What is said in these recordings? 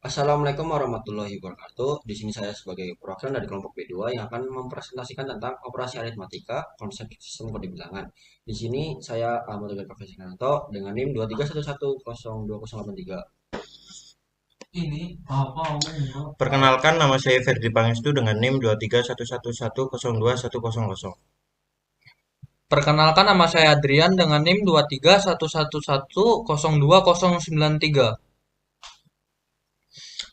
Assalamualaikum warahmatullahi wabarakatuh. Di sini saya sebagai perwakilan dari kelompok B2 yang akan mempresentasikan tentang operasi aritmatika konsep sistem kode bilangan. Di sini saya Ahmad Tegar Profesi Kananto dengan NIM 231102083. Perkenalkan, nama saya Ferdi Pangestu dengan NIM 23111102100. Perkenalkan, nama saya Adrian dengan NIM 23111020093.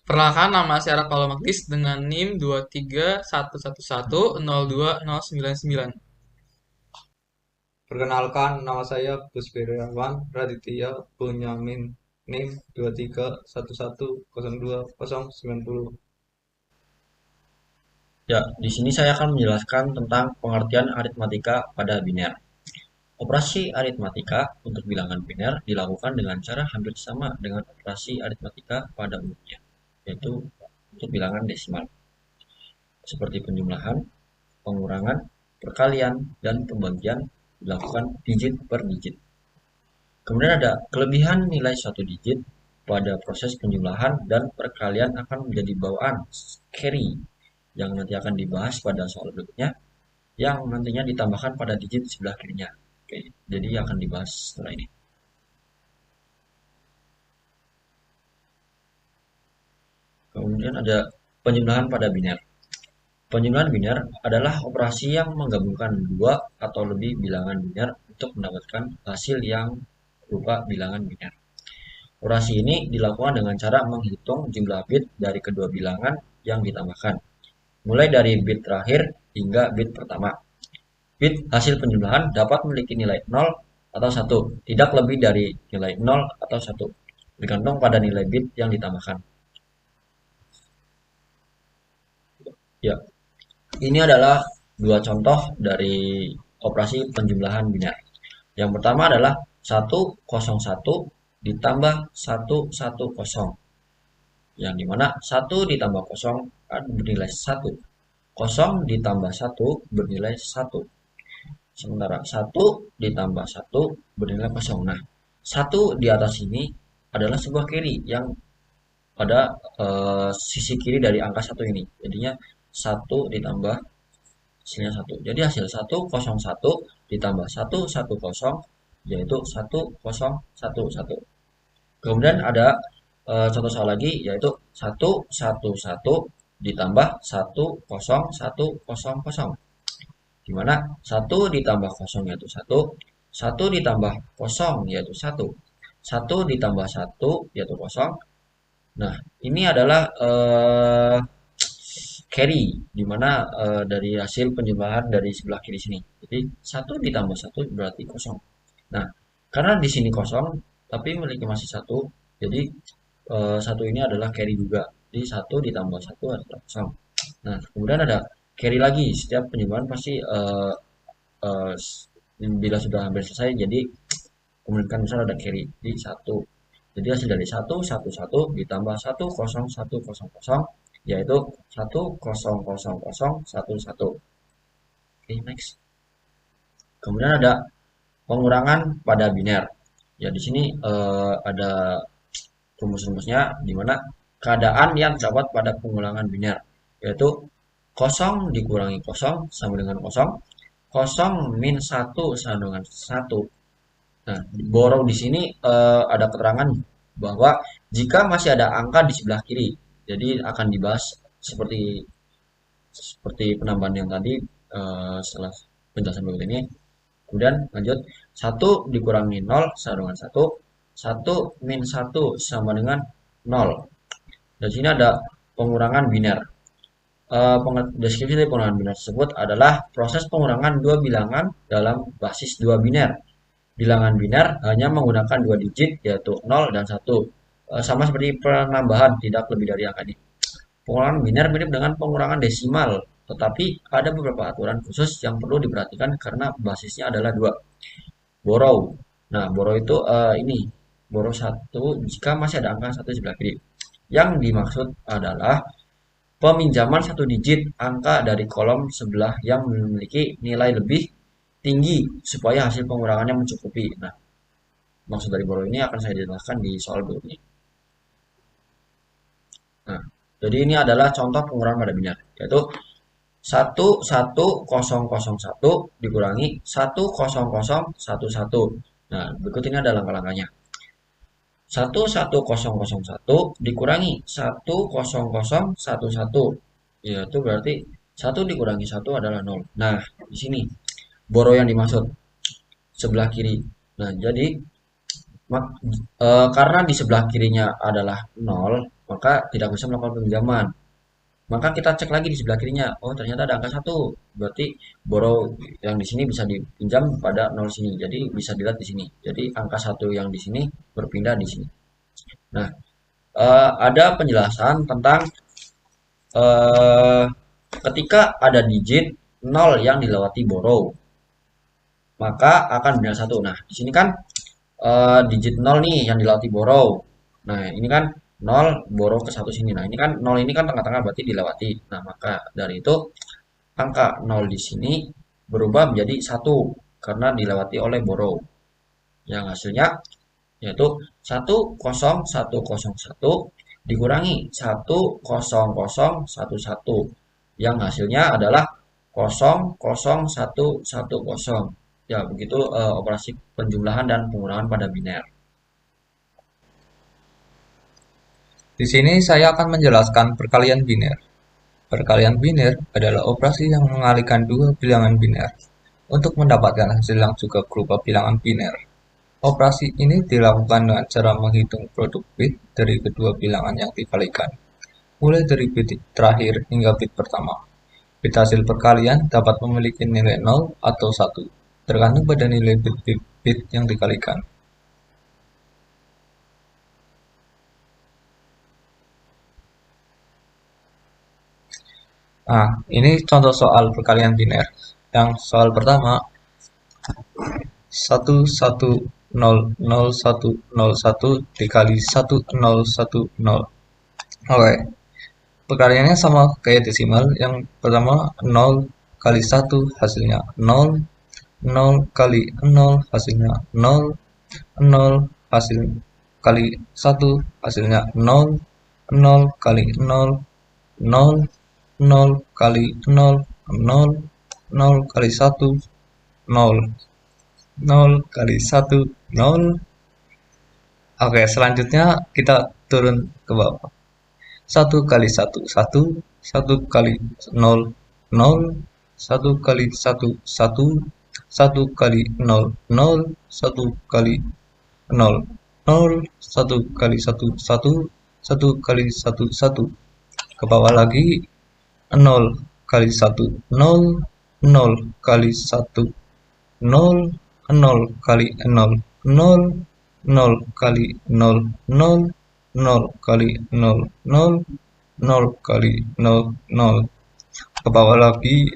Perkenalkan, nama saya Rakal Magdis dengan NIM 23111020099. Perkenalkan, nama saya Busberiawan Raditya Bunyamin NIM 231102090. Ya, di sini saya akan menjelaskan tentang pengertian aritmatika pada biner. Operasi aritmatika untuk bilangan biner dilakukan dengan cara hampir sama dengan operasi aritmatika pada umumnya, yaitu untuk bilangan desimal, seperti penjumlahan, pengurangan, perkalian, dan pembagian dilakukan digit per digit. Kemudian ada kelebihan nilai suatu digit pada proses penjumlahan dan perkalian akan menjadi bawaan carry yang nanti akan dibahas pada soal berikutnya yang nantinya ditambahkan pada digit sebelah kirinya. Oke, jadi akan dibahas setelah ini. Kemudian ada penjumlahan pada biner. Penjumlahan biner adalah operasi yang menggabungkan dua atau lebih bilangan biner untuk mendapatkan hasil yang berupa bilangan biner. Operasi ini dilakukan dengan cara menghitung jumlah bit dari kedua bilangan yang ditambahkan, mulai dari bit terakhir hingga bit pertama. Bit hasil penjumlahan dapat memiliki nilai 0 atau 1, tidak lebih dari nilai 0 atau 1, bergantung pada nilai bit yang ditambahkan. Ya, ini adalah dua contoh dari operasi penjumlahan biner. Yang pertama adalah 101 ditambah 110, yang dimana 1 ditambah 0 bernilai 1, 0 ditambah 1 bernilai 1, sementara 1 ditambah 1 bernilai 0. Nah, 1 di atas ini adalah sebuah carry yang pada sisi kiri dari angka 1 ini, jadinya 1 ditambah hasilnya 1. Jadi hasil 101 ditambah 110 yaitu 1011. Kemudian ada contoh soal lagi yaitu 111 ditambah 10100, di mana 1 ditambah 0 yaitu 1, 1 ditambah 0 yaitu 1, 1 ditambah 1 yaitu 0. Nah, ini adalah carry, di mana dari hasil penjumlahan dari sebelah kiri sini. Jadi 1 ditambah 1 berarti 0. Nah, karena di sini 0, tapi memiliki masih 1, jadi 1 ini adalah carry juga. Jadi 1 ditambah 1 adalah 0. Nah, kemudian ada carry lagi. Setiap penjumlahan pasti uh, bila sudah hampir selesai, jadi kemungkinan besar ada carry. Jadi 1. Jadi hasil dari 111 ditambah 10100 yaitu 100011. Oke, next. Kemudian ada pengurangan pada biner. Ya, di sini ada rumus-rumusnya di mana keadaan yang terdapat pada pengulangan biner yaitu 0 dikurangi 0 sama dengan 0, 0 min 1 sama dengan 1. Nah, borrow di sini ada keterangan bahwa jika masih ada angka di sebelah kiri, jadi akan dibahas seperti seperti penambahan yang tadi setelah penjelasan berikut ini. Kemudian lanjut, 1 dikurangi 0 sama dengan 1, 1 min 1 sama dengan 0. Dan sini ada pengurangan biner. Deskripsi dari pengurangan biner tersebut adalah proses pengurangan dua bilangan dalam basis dua biner. Bilangan biner hanya menggunakan dua digit yaitu 0 dan 1. Sama seperti penambahan, tidak lebih dari angka ini. Pengurangan biner mirip dengan pengurangan desimal, tetapi ada beberapa aturan khusus yang perlu diperhatikan karena basisnya adalah dua. Borrow. Nah, borrow itu ini. Borrow 1 jika masih ada angka 1 di sebelah kiri. Yang dimaksud adalah peminjaman satu digit angka dari kolom sebelah yang memiliki nilai lebih tinggi supaya hasil pengurangannya mencukupi. Nah, maksud dari borrow ini akan saya jelaskan di soal berikutnya. Jadi ini adalah contoh pengurangan pada biner, yaitu 11001 dikurangi 10011. Nah, berikut ini adalah langkah-langkahnya. 11001 dikurangi 10011, yaitu berarti 1 dikurangi 1 adalah 0. Nah, di sini boro yang dimaksud sebelah kiri. Nah, jadi karena di sebelah kirinya adalah 0, maka tidak bisa melakukan peminjaman. Maka kita cek lagi di sebelah kirinya. Oh, ternyata ada angka 1. Berarti boro yang di sini bisa dipinjam pada 0 sini. Jadi bisa dilihat di sini. Jadi angka 1 yang di sini berpindah di sini. Nah, ada penjelasan tentang ketika ada digit 0 yang dilewati boro, maka akan biner 1. Nah, di sini kan digit 0 nih yang dilewati boro. Nah, ini kan 0 boro ke 1 sini. Nah, ini kan 0 ini kan tengah-tengah berarti dilewati. Nah, maka dari itu angka 0 di sini berubah menjadi 1 karena dilewati oleh boro. Yang hasilnya yaitu 10101 dikurangi 10011 yang hasilnya adalah 00110. Ya, begitu operasi penjumlahan dan pengurangan pada biner. Di sini saya akan menjelaskan perkalian biner. Perkalian biner adalah operasi yang mengalihkan dua bilangan biner untuk mendapatkan hasil yang juga berupa bilangan biner. Operasi ini dilakukan dengan cara menghitung produk bit dari kedua bilangan yang dikalikan, mulai dari bit terakhir hingga bit pertama. Bit hasil perkalian dapat memiliki nilai 0 atau 1, tergantung pada nilai bit yang dikalikan. Nah, ini contoh soal perkalian biner. Yang soal pertama, 1100101 dikali 1010. Oke, perkaliannya sama kayak desimal. Yang pertama 0 kali 1 hasilnya 0, 0 kali 0 hasilnya 0, 0 hasil kali 1 hasilnya 0, 0 kali 0, 0, 0 kali 0, 0, 0 kali 1, 0, 0 kali 1, 0. Oke, selanjutnya kita turun ke bawah. 1 kali 1, 1, 1 kali 0, 0, 1 kali 1, 1, 1 kali 0, 0, 1 kali 0, 0, 1 kali 1, 1, 1 kali 1, 1. Ke bawah lagi, 0 kali 1, 0, 0 kali 1, 0, 0 kali 0, 0, 0 kali 0, 0, 0 kali 0, 0, 0 kali 0, 0. Ke bawah lagi,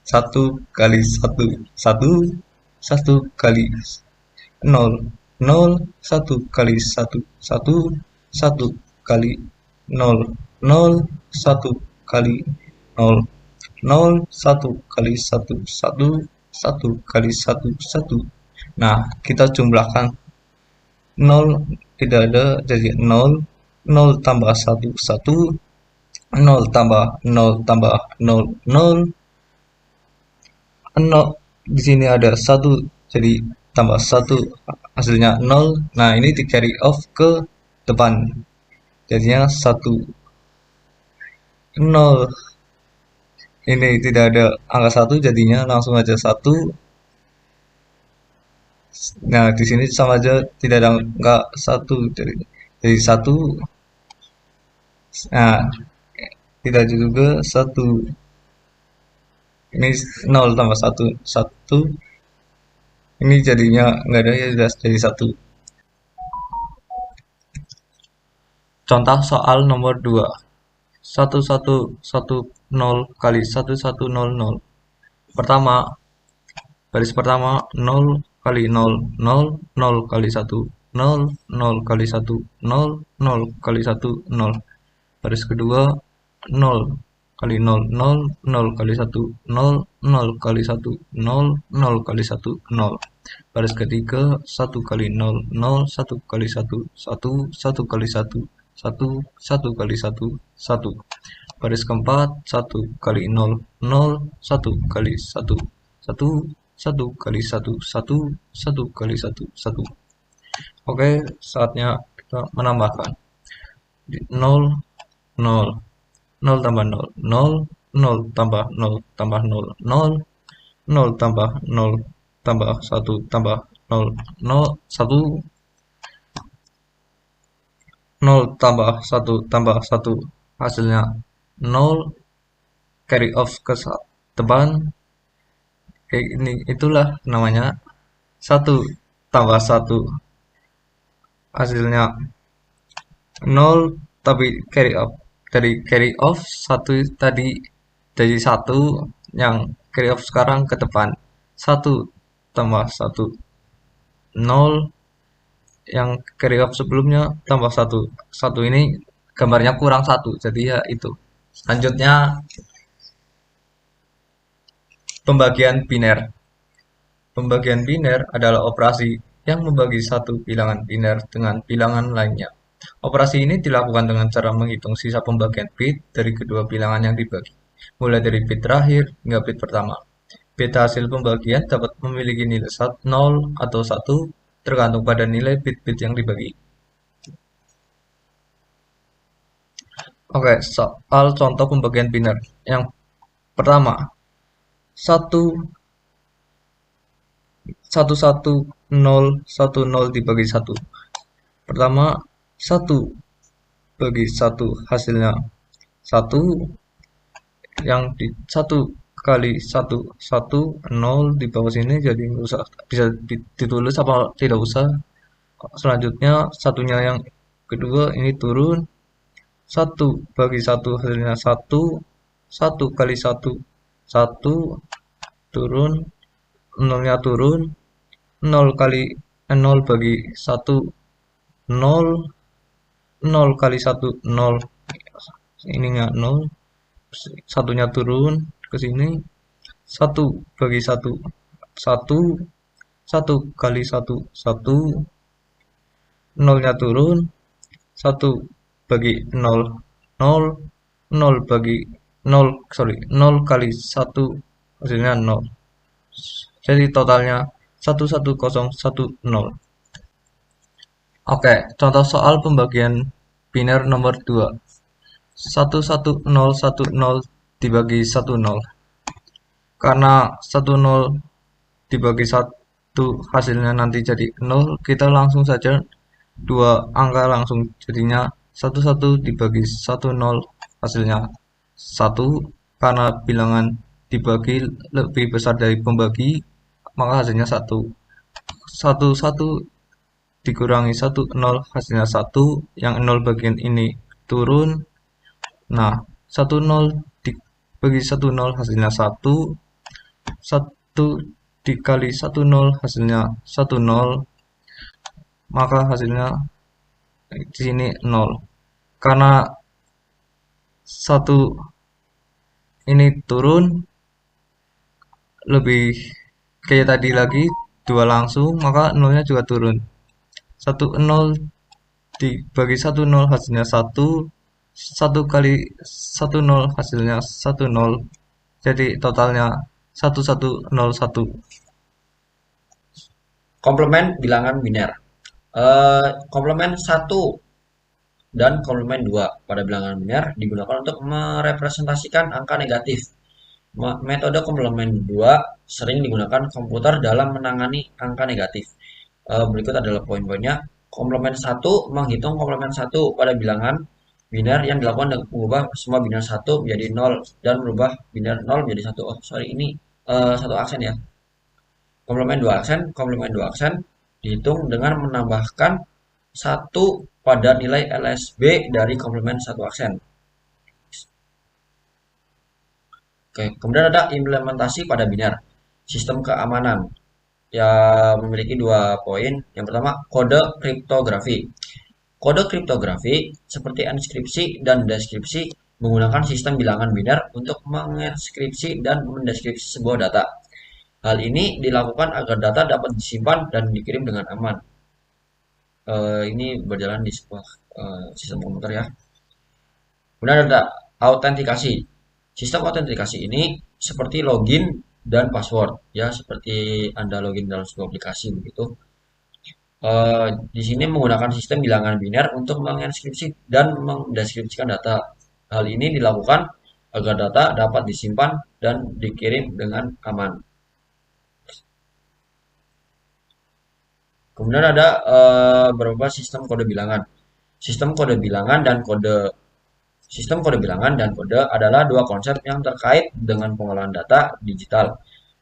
1 kali 1, 1, 1 kali 0, 0, 1 kali 1, 1, 1 kali 0, 0, 1 kali 0, 0, 1 kali 1, 1, 1 kali 1, 1. Nah, kita jumlahkan 0 tidak ada, jadi 0, 0 tambah 1, 1, 0 tambah 0 tambah 0, 0, 0. Di sini ada 1, jadi tambah 1 hasilnya 0. Nah, ini di carry off ke depan. Jadinya 1, 0. Ini tidak ada angka 1, jadinya langsung aja 1. Nah, di sini sama aja tidak ada angka 1, jadi 1. Nah, tidak ada juga 1. Ini 0 tambah 1, 1. Ini jadinya nggak ada, ya sudah jadi 1. Contoh soal nomor 2. 1110 kali 1100. Pertama, baris pertama 0 kali 0, 0, 0 kali 1, 0, 0 kali 1, 0, 0 kali 1, 0. Baris kedua 0 kali 0, 0, 0 kali 1, 0, 0 kali 1, 0, 0 kali 1, 0. Baris ketiga 1 kali 0, 0, 1 kali 1, 1, 1 kali 1, 1, 1 kali 1, 1. Baris keempat, 1 kali 0, 0, 1 kali 1, 1, 1 kali 1, 1, 1 kali 1, 1. Oke, saatnya kita menambahkan. 0, 0, 0 tambah 0, 0, 0 tambah 0 tambah 0, 0, 0 tambah 0 tambah 1 tambah 0, 0, 1, 0 tambah 1 tambah 1, hasilnya 0, carry off ke depan, kayak ini, itulah namanya 1 tambah 1, hasilnya 0, tapi carry off. Dari carry off 1 tadi jadi 1, yang carry off sekarang ke depan. 1 tambah 1, 0, yang carry off sebelumnya tambah 1. 1 ini gambarnya kurang 1, jadi ya itu. Selanjutnya pembagian biner. Pembagian biner adalah operasi yang membagi satu bilangan biner dengan bilangan lainnya. Operasi ini dilakukan dengan cara menghitung sisa pembagian bit dari kedua bilangan yang dibagi, mulai dari bit terakhir hingga bit pertama. Bit hasil pembagian dapat memiliki nilai 0 atau 1 tergantung pada nilai bit-bit yang dibagi. Oke, soal contoh pembagian biner. Yang pertama, 1, 1, 1, 0, 1, 0 dibagi 1. Pertama, 1 bagi 1 hasilnya 1, yang di 1 kali 1, 1, 0 di bawah sini, jadi nggak usah, bisa ditulis apa tidak usah. Selanjutnya satunya yang kedua ini turun, 1 bagi 1 hasilnya 1, 1 kali 1, 1, turun, 0-nya turun, 0 kali 0 bagi 1, 0, 0 kali 1, 0, ininya 0, satunya turun ke sini, 1 bagi 1, 1, 1 kali 1, 1, 0-nya turun, 1 bagi 0, 0, 0 bagi 0, 0 kali 1 hasilnya 0. Jadi totalnya 11010. Oke, contoh soal pembagian biner nomor 2. 11010 dibagi 10. Karena 10 dibagi 1 hasilnya nanti jadi 0, kita langsung saja dua angka langsung, jadinya 11 dibagi 10 hasilnya 1. Karena bilangan dibagi lebih besar dari pembagi, maka hasilnya 1. 11 dikurangi 10 hasilnya 1, yang 0 bagian ini turun. Nah, 10 dibagi 10 hasilnya 1, 1 dikali 10 hasilnya 10, maka hasilnya di sini 0. Karena 1 ini turun, lebih kayak tadi lagi, 2 langsung, maka 0-nya juga turun. 10 dibagi 10 hasilnya 1, 1 kali 10 hasilnya 10, jadi totalnya 1101. Komplement bilangan biner. Komplement 1 dan komplement 2 pada bilangan biner digunakan untuk merepresentasikan angka negatif. Metode komplement 2 sering digunakan komputer dalam menangani angka negatif. Berikut adalah poin-poinnya. Komplement 1 menghitung komplement 1 pada bilangan biner yang dilakukan dengan mengubah semua biner 1 menjadi 0 dan merubah biner 0 menjadi 1. Oh, sorry, ini satu aksen ya. Komplement 2 aksen. Komplement 2 aksen dihitung dengan menambahkan 1 pada nilai LSB dari komplement 1 aksen. Oke, kemudian ada implementasi pada biner. Sistem keamanan yang memiliki 2 poin. Yang pertama, kode kriptografi. Kode kriptografi seperti enskripsi dan deskripsi menggunakan sistem bilangan biner untuk menginskripsi dan mendeskripsi sebuah data. Hal ini dilakukan agar data dapat disimpan dan dikirim dengan aman. ini berjalan di sebuah sistem komputer ya. Kemudian ada autentikasi. Sistem autentikasi ini seperti login dan password ya, seperti Anda login dalam sebuah aplikasi begitu. Di sini menggunakan sistem bilangan biner untuk menginskripsi dan mendeskripsikan data. Hal ini dilakukan agar data dapat disimpan dan dikirim dengan aman. Kemudian ada beberapa sistem kode bilangan. Sistem kode bilangan dan kode adalah dua konsep yang terkait dengan pengolahan data digital.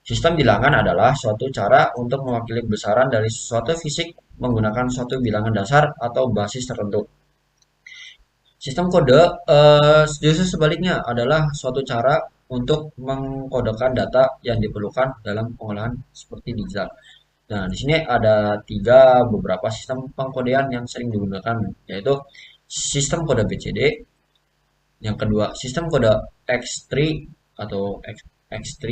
Sistem bilangan adalah suatu cara untuk mewakili kebesaran dari suatu fisik menggunakan suatu bilangan dasar atau basis tertentu. Sistem kode justru sebaliknya adalah suatu cara untuk mengkodekan data yang diperlukan dalam pengolahan seperti digital. Nah, di sini ada beberapa sistem pengkodean yang sering digunakan, yaitu sistem kode BCD, yang kedua sistem kode X3 atau X3,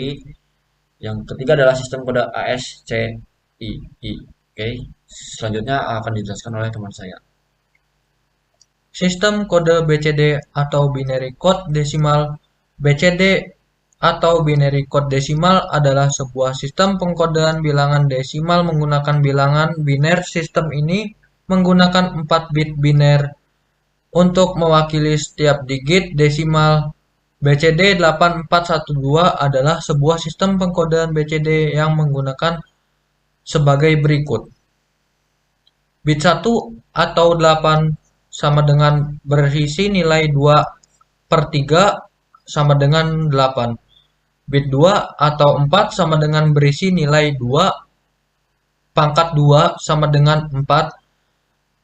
yang ketiga adalah sistem kode ASCII. Oke, selanjutnya akan dijelaskan oleh teman saya. Sistem kode BCD atau binary code desimal. BCD atau binary code desimal adalah sebuah sistem pengkodean bilangan desimal menggunakan bilangan biner. Sistem ini menggunakan 4 bit biner untuk mewakili setiap digit desimal. BCD 8412 adalah sebuah sistem pengkodean BCD yang menggunakan sebagai berikut. Bit 1 atau 8 sama dengan berisi nilai 2/3 sama dengan 8. Bit 2 atau 4 sama dengan berisi nilai 2/2 sama dengan 4.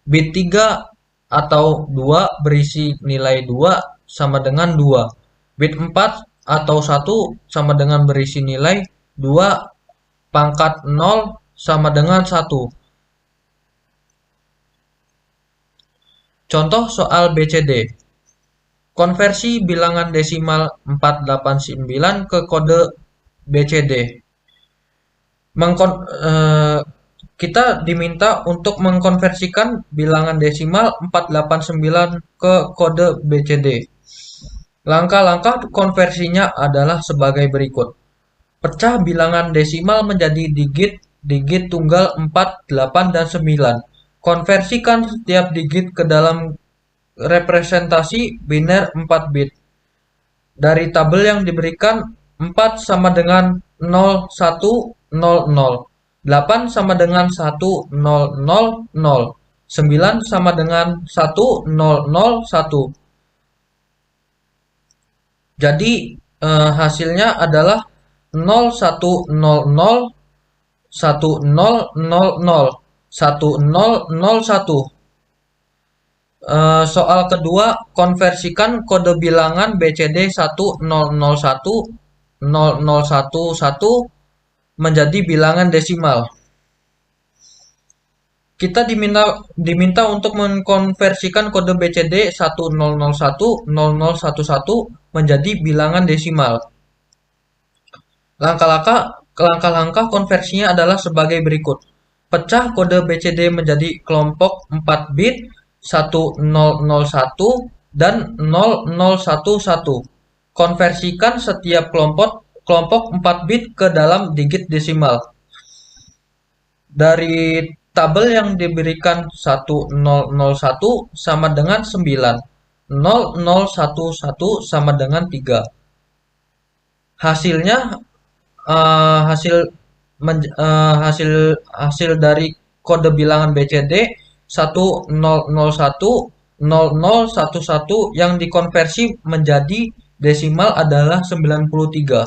Bit 3 atau 2 berisi nilai 2 sama dengan 2. Bit 4 atau 1 sama dengan berisi nilai 2/0 sama dengan 1. Contoh soal BCD. Konversi bilangan desimal 489 ke kode BCD. Kita diminta untuk mengkonversikan bilangan desimal 489 ke kode BCD. Langkah-langkah konversinya adalah sebagai berikut. Pecah bilangan desimal menjadi digit tunggal 4, 8, dan 9. Konversikan setiap digit ke dalam representasi biner 4 bit. Dari tabel yang diberikan, 4 sama dengan 0, 1, 0, 0. 8 sama dengan 1, 0, 0, 0. 9 sama dengan 1, 0, 0, 1. Jadi hasilnya adalah 0, 1, 0, 0, 1, 0, 0, 0, 1, 0, 0, 1. Soal kedua, konversikan kode bilangan BCD 1001 0011 menjadi bilangan desimal. Kita diminta untuk mengkonversikan kode BCD 1001 0011 menjadi bilangan desimal. Langkah-langkah konversinya adalah sebagai berikut. Pecah kode BCD menjadi kelompok 4 bit 1001 dan 0011. Konversikan setiap kelompok 4 bit ke dalam digit desimal. Dari tabel yang diberikan 1001 sama dengan 9. 0011 sama dengan 3. Hasilnya hasil dari kode bilangan BCD 1001 0011 yang dikonversi menjadi desimal adalah 93.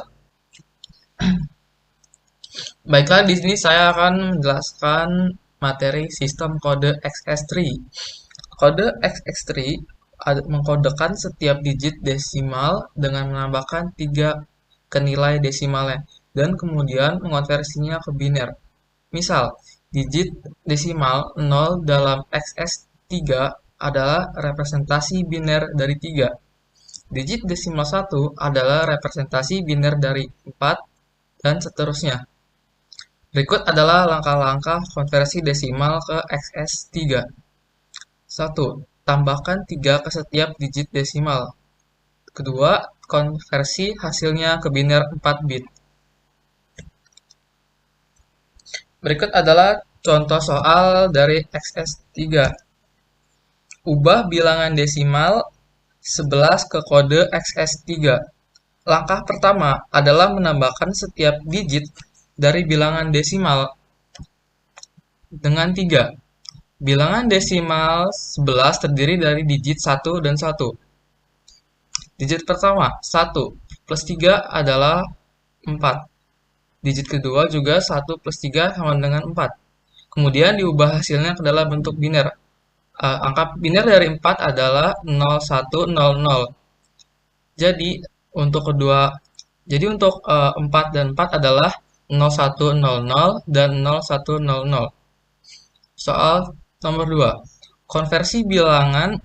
Baiklah, di sini saya akan menjelaskan materi sistem kode XS3. Kode XS3 mengkodekan setiap digit desimal dengan menambahkan 3 ke nilai desimalnya dan kemudian mengonversinya ke biner. Misal, digit desimal 0 dalam XS3 adalah representasi biner dari 3. Digit desimal 1 adalah representasi biner dari 4 dan seterusnya. Berikut adalah langkah-langkah konversi desimal ke XS3. 1. Tambahkan 3 ke setiap digit desimal. Kedua, konversi hasilnya ke biner 4 bit. Berikut adalah contoh soal dari XS3. Ubah bilangan desimal 11 ke kode XS3. Langkah pertama adalah menambahkan setiap digit dari bilangan desimal dengan 3. Bilangan desimal 11 terdiri dari digit 1 dan 1. Digit pertama, 1 plus 3 adalah 4. Digit kedua juga 1 plus 3 sama dengan 4. Kemudian diubah hasilnya ke dalam bentuk biner. Angka biner dari 4 adalah 0100. Jadi untuk 4 dan 4 adalah 0100 dan 0100. Soal nomor 2. Konversi bilangan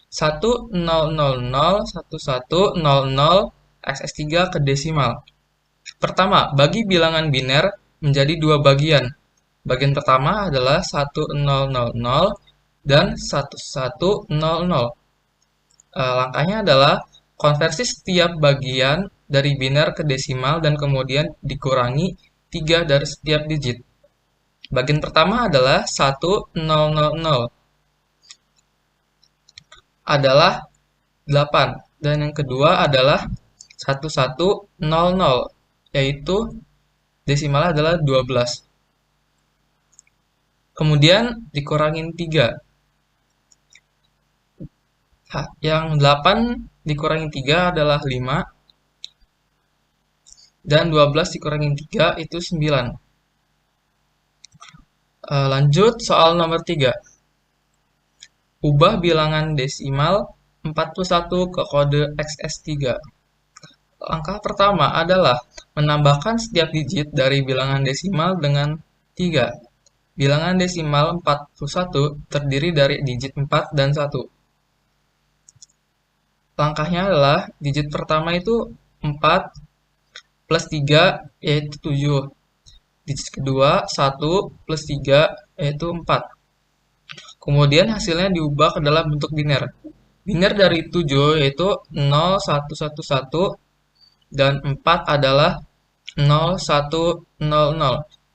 10001100 XS3 ke desimal. Pertama, bagi bilangan biner menjadi dua bagian. Bagian pertama adalah 1000 dan 1100. Langkahnya adalah konversi setiap bagian dari biner ke desimal dan kemudian dikurangi 3 dari setiap digit. Bagian pertama adalah 1000 adalah 8 dan yang kedua adalah 1100 yaitu desimalnya adalah 12. Kemudian dikurangin 3. Yang 8 dikurangi 3 adalah 5 dan 12 dikurangi 3 itu 9. Lanjut soal nomor 3. Ubah bilangan desimal 41 ke kode XS3. Langkah pertama adalah menambahkan setiap digit dari bilangan desimal dengan 3. Bilangan desimal 41 terdiri dari digit 4 dan 1. Langkahnya adalah digit pertama itu 4 plus 3 yaitu 7. Digit kedua 1 plus 3 yaitu 4. Kemudian hasilnya diubah ke dalam bentuk biner. Biner dari 7 yaitu 0111 dan 4 adalah 0100.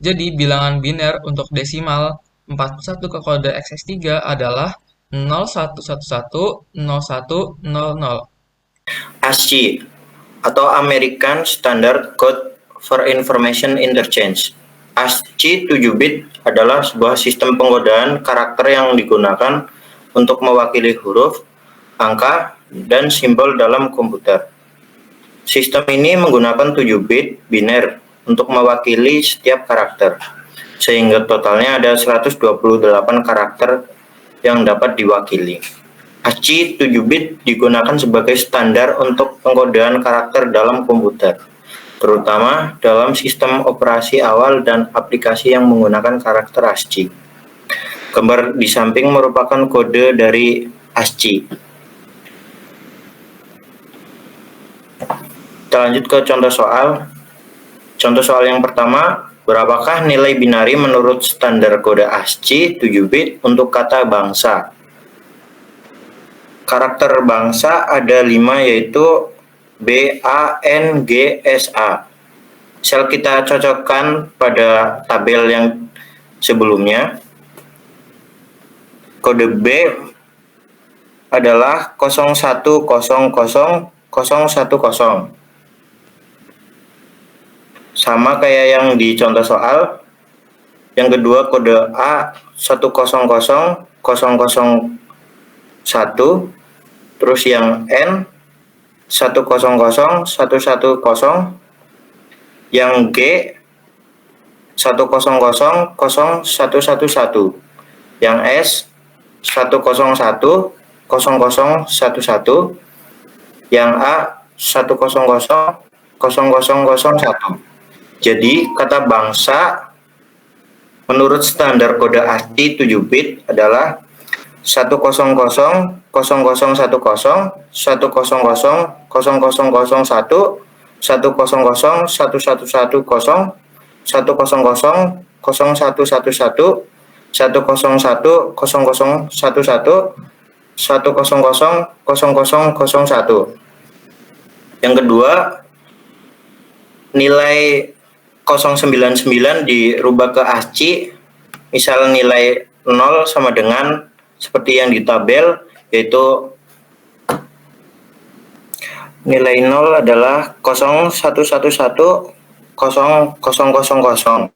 Jadi bilangan biner untuk desimal 41 ke kode XS3 adalah 01110100. ASCII atau American Standard Code for Information Interchange. ASCII 7-bit adalah sebuah sistem pengkodaan karakter yang digunakan untuk mewakili huruf, angka, dan simbol dalam komputer. Sistem ini menggunakan 7-bit biner untuk mewakili setiap karakter, sehingga totalnya ada 128 karakter yang dapat diwakili. ASCII 7-bit digunakan sebagai standar untuk pengkodaan karakter dalam komputer, terutama dalam sistem operasi awal dan aplikasi yang menggunakan karakter ASCII. Gambar di samping merupakan kode dari ASCII. Kita lanjut ke contoh soal. Contoh soal yang pertama, berapakah nilai binari menurut standar kode ASCII 7-bit untuk kata bangsa? Karakter bangsa ada 5 yaitu B, A, N, G, S, A. Sel kita cocokkan pada tabel yang sebelumnya. Kode B adalah 01000010. Sama kayak yang di contoh soal. Yang kedua kode A 100001, terus yang N 100110, yang G 100011, yang S 1010011, yang A 1000001. Jadi kata bangsa menurut standar kode ASCII 7-bit adalah 1000010, 1000001, 1000110, 1001110, 1000001, 0111 101 0011 100 0001. Yang kedua, nilai 099 dirubah ke ASCII, misal nilai 0 sama dengan seperti yang di tabel, yaitu nilai 0 adalah 0111 0000.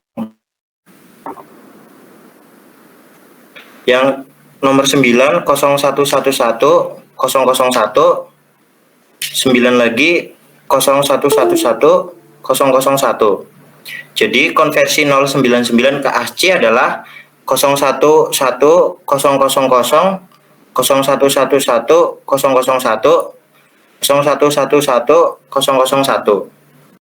Yang nomor 9 0111 001, 9 lagi 0111 001. Jadi konversi 099 ke ASCII adalah 011 000 0111 001 011 001.